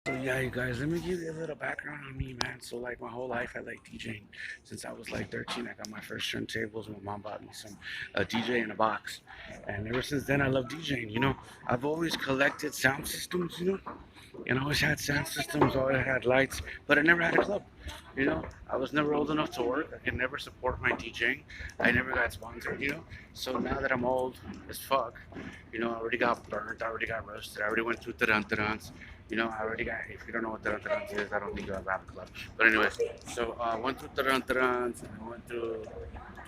So yeah, you guys, let me give you a little background on me, man. So like my whole life, I like DJing. Since I was like 13, I got my first turntables. My mom bought me some a DJ in a box, and ever since then, I love DJing. I've always collected sound systems, and I always had sound systems, always had lights, but I never had a club. I was never old enough to work. I could never support my DJing. I never got sponsored. So now that I'm old as fuck, I already got burnt. I already got roasted. I already went through tarantarans. I already got. If you don't know what tarantarans is, I don't think you'll ever have a club. But anyways, so I went through tarantarans. I went through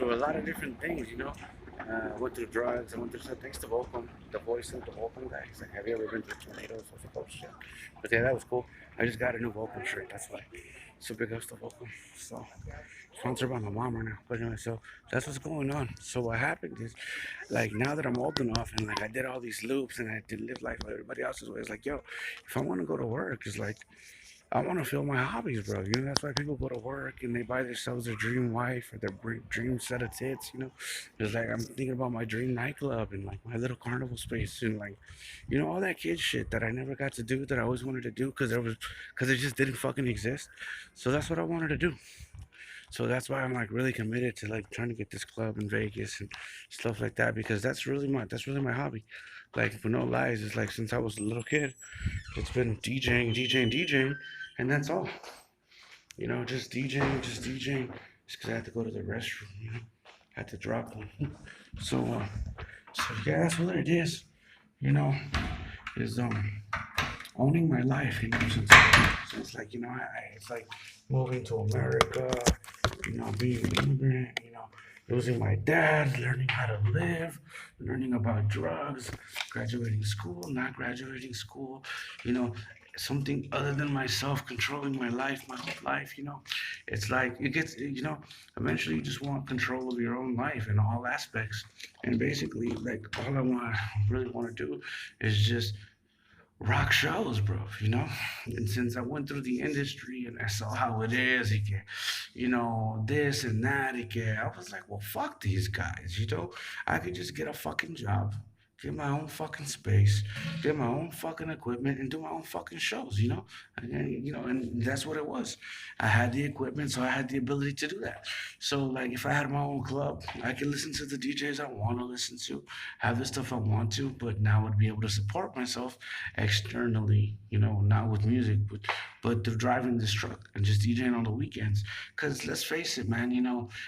a lot of different things. Went through drugs. I went through some things to Volcom, the voice of the Volcom guy. He's like, "Have you ever been through tornadoes?" I was like, "Oh shit." But yeah, that was cool. I just got a new Volcom shirt. That's why. So big ups to Volcom. So sponsored by my mom right now. But anyway, so that's what's going on. So what happened is, like, now that I'm old enough and like I did all these loops and I did live life like everybody else's way, it's like, yo, if I want to go to work, it's like I want to feel my hobbies, bro. That's why people go to work and they buy themselves their dream wife or their dream set of tits. It's like I'm thinking about my dream nightclub and like my little carnival space and like, all that kid shit that I never got to do that I always wanted to do because it just didn't fucking exist. So that's what I wanted to do. So that's why I'm like really committed to like trying to get this club in Vegas and stuff like that because that's really my hobby. Like for no lies, it's like since I was a little kid, it's been DJing, DJing, DJing, and that's all. Just DJing, just DJing. Just because I had to go to the restroom, I had to drop one. So, yeah, that's what it is. You know, is owning my life. Since like it's like moving to America. Being an immigrant. Losing my dad, learning how to live, learning about drugs, graduating school, not graduating school. You know, something other than myself controlling my life, my whole life. It's like it gets. Eventually you just want control of your own life in all aspects. And basically, like all really want to do is just rock shows, bro. And since I went through the industry and I saw how it is, this and that, I was like, well, fuck these guys. I could just get a fucking job, get my own fucking space, get my own fucking equipment, and do my own fucking shows. And that's what it was. I had the equipment, so I had the ability to do that. So, like, if I had my own club, I could listen to the DJs I want to listen to, have the stuff I want to, but now I'd be able to support myself externally, not with music, but through driving this truck and just DJing on the weekends. Because let's face it, man,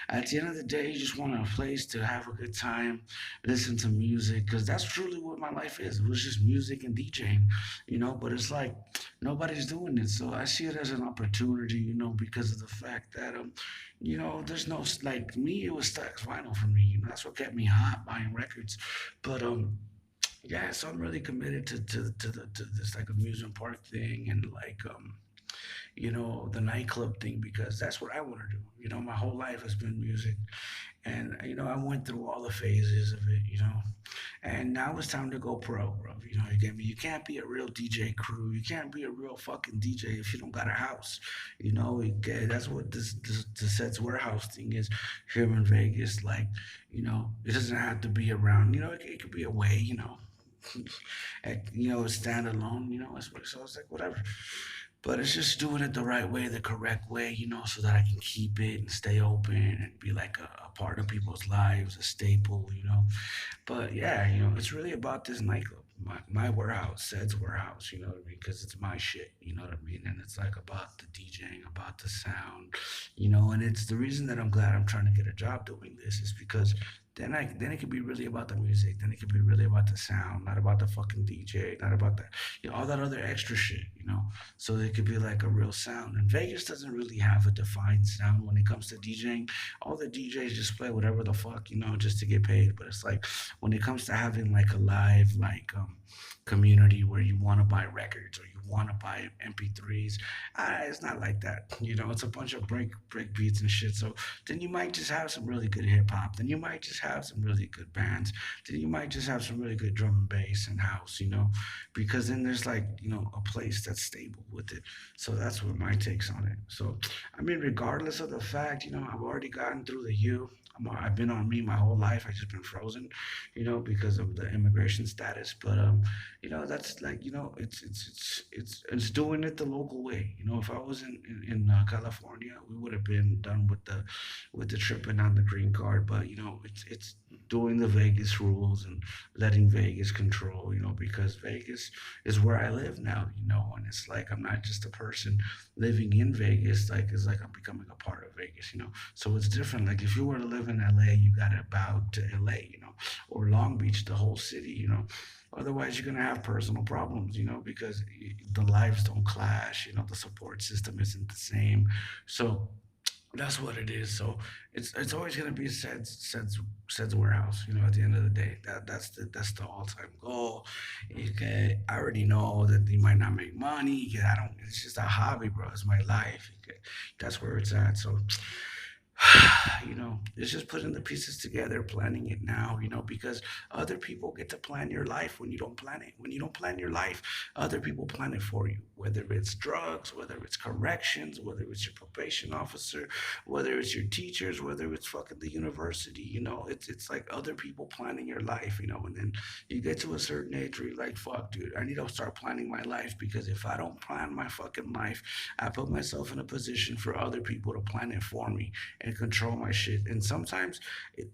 at the end of the day, you just want a place to have a good time, listen to music, because that's truly what my life is. It was just music and DJing, but it's like nobody's doing it. So I see it as an opportunity, because of the fact that, there's no, like me, it was Stax Vinyl for me. That's what kept me hot buying records. But, yeah, so I'm really committed to this like amusement park thing and like the nightclub thing because that's what I want to do. My whole life has been music, and I went through all the phases of it. And now it's time to go pro, bro. You get me. You can't be a real DJ crew. You can't be a real fucking DJ if you don't got a house. That's what the Sets Warehouse thing is here in Vegas. Like, it doesn't have to be around. It could be away. Stand alone, so it's like whatever. But it's just doing it the right way, the correct way, so that I can keep it and stay open and be like a part of people's lives, a staple. But yeah, it's really about this nightclub, my warehouse, Sed's warehouse, you know what I mean? Because it's my shit, you know what I mean? And it's like about the DJing, about the sound, and it's the reason that I'm glad I'm trying to get a job doing this is because then it could be really about the music. Then it could be really about the sound, not about the fucking DJ, not about that, all that other extra shit. So it could be like a real sound. And Vegas doesn't really have a defined sound when it comes to DJing. All the DJs just play whatever the fuck, just to get paid. But it's like when it comes to having like a live like community where you want to buy records or you want to buy MP3s, it's not like that. It's a bunch of break beats and shit. So then you might just have some really good hip hop. Then you might just have some really good bands. Then you might just have some really good drum and bass and house. Because then there's like, a place that's stable with it. So that's what my takes on it. So, I mean, regardless of the fact, I've already gotten through the I've been on me my whole life. I just been frozen, because of the immigration status. But that's like, it's it's doing it the local way. You know, if I was in California, we would have been done with the tripping on the green card. But you know, it's doing the Vegas rules and letting Vegas control. You know, because Vegas is where I live now. You know, and it's like I'm not just a person living in Vegas. Like it's like I'm becoming a part of Vegas. You know, so it's different. Like if you were to live in LA, you gotta bow to LA. You know, or Long Beach, the whole city. You know, otherwise you're gonna have personal problems. You know, because the lives don't clash. You know, the support system isn't the same. So that's what it is. So it's always gonna be Sed's warehouse. You know, at the end of the day, that's the all time goal. I already know that you might not make money. I don't. It's just a hobby, bro. It's my life. That's where it's at. So you know, it's just putting the pieces together, planning it now, you know, because other people get to plan your life when you don't plan it. When you don't plan your life, other people plan it for you, whether it's drugs, whether it's corrections, whether it's your probation officer, whether it's your teachers, whether it's fucking the university, you know, it's like other people planning your life, you know, and then you get to a certain age where you're like, fuck, dude, I need to start planning my life because if I don't plan my fucking life, I put myself in a position for other people to plan it for me and control my shit. And sometimes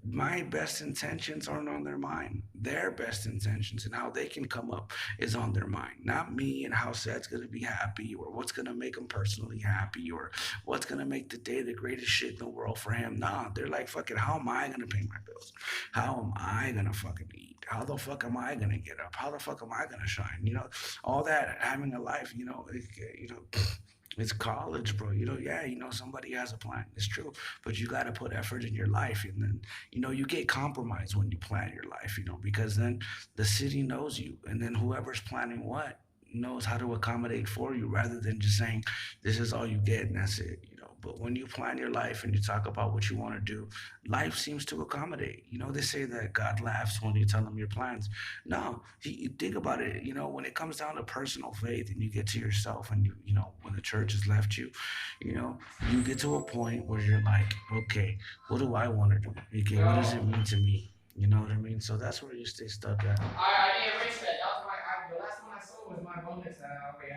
my best intentions aren't on their mind. Their best intentions and how they can come up is on their mind. Not me and how Sad's gonna be happy or what's gonna make him personally happy or what's gonna make the day the greatest shit in the world for him. Nah, they're like, fucking, how am I gonna pay my bills? How am I gonna fucking eat? How the fuck am I gonna get up? How the fuck am I gonna shine? You know, all that having a life. You know, it's college, bro. You know, yeah, you know, somebody has a plan. It's true, but you got to put effort in your life, and then you know you get compromised when you plan your life. You know, because then the city knows you, and then whoever's planning what knows how to accommodate for you, rather than just saying this is all you get and that's it. You know, but when you plan your life and you talk about what you want to do, life seems to accommodate. You know, they say that God laughs when you tell him your plans. No, you think about it. You know, when it comes down to personal faith, and you get to yourself, and you know, when the church has left you, you know, you get to a point where you're like, okay, what do I want to do? Okay, what does it mean to me? You know what I mean? So that's where you stay stuck at. I didn't reach that. That was my. The last one I saw was my bonus. Okay,